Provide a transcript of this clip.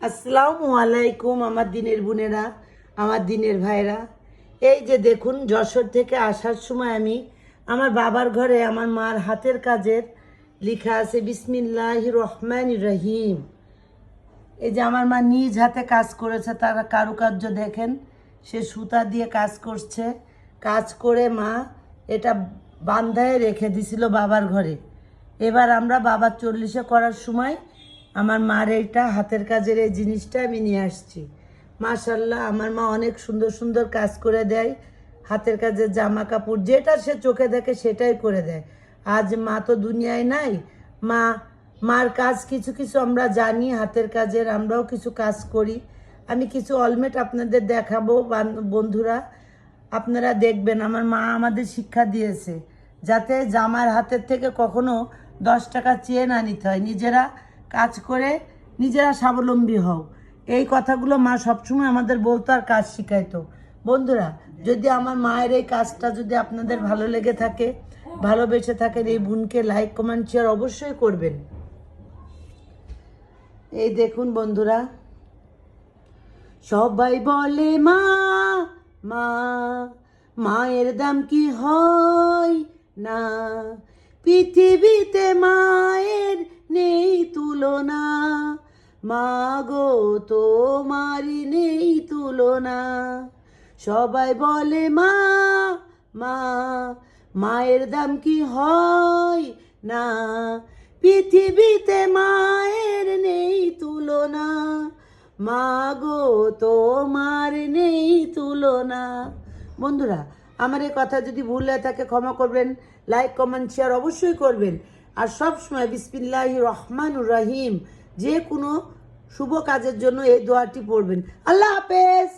আসসালামু আলাইকুম আমার দিনের বোনেরা, আমার দিনের ভাইরা। এই যে দেখুন, যশোর থেকে আসার সময় আমি আমার বাবার ঘরে আমার মার হাতের কাজের লেখা আছে বিসমিল্লাহির রহমানির রহিম। এই যে আমার মা নিজ হাতে কাজ করেছে, তার কারুকার্য দেখেন। সে সুতা দিয়ে কাজ করছে, কাজ করে মা এটা বান্ধায় রেখে দিছিল বাবার ঘরে। এবার আমরা বাবার 40-এ করার সময় আমার মার এইটা হাতের কাজের এই জিনিসটা আমি নিয়ে আসছি। মাশাল্লাহ, আমার মা অনেক সুন্দর সুন্দর কাজ করে দেয়। হাতের কাজের জামা কাপড় যেটা সে চোখে দেখে সেটাই করে দেয়। আজ মা তো দুনিয়ায় নাই। মার কাজ কিছু কিছু আমরা জানি, হাতের কাজের আমরাও কিছু কাজ করি। আমি কিছু অলমেট আপনাদের দেখাবো বন্ধুরা, আপনারা দেখবেন। আমার মা আমাদের শিক্ষা দিয়েছে যাতে জামার হাতের থেকে কখনো 10 টাকা চেয়ে না নিতে হয়, নিজেরা কাজ করে নিজেরা স্বাবলম্বী হও। এই কথাগুলো মা সবসময় আমাদের বলতো আর কাজ শিখাইতো। বন্ধুরা, যদি আমার মায়ের এই কাজটা যদি আপনাদের ভালো লেগে থাকে, ভালোবেসে থাকেন, এই বোনকে লাইক কমেন্ট শেয়ার অবশ্যই করবেন। এই দেখুন বন্ধুরা, সবাই বলে মা মা, মায়ের দাম কি হয় না, পৃথিবীতে মায়ের নেই তুলনা, মা গো তোমারই নেই তুলনা। সবাই বলে মা মা, মায়ের দাম কি হয় না, পৃথিবীতে মায়ের নেই তুলনা, মা গো তোমার নেই তুলনা। বন্ধুরা, আমার এই কথা যদি ভুল হয়ে থাকে ক্ষমা করবেন, লাইক কমেন্ট শেয়ার অবশ্যই করবেন। আর সব সময় বিসমিল্লাহির রহমানির রহিম যে কোনো শুভ কাজের জন্য এই দোয়াটি পড়বেন। আল্লাহ হাফেজ।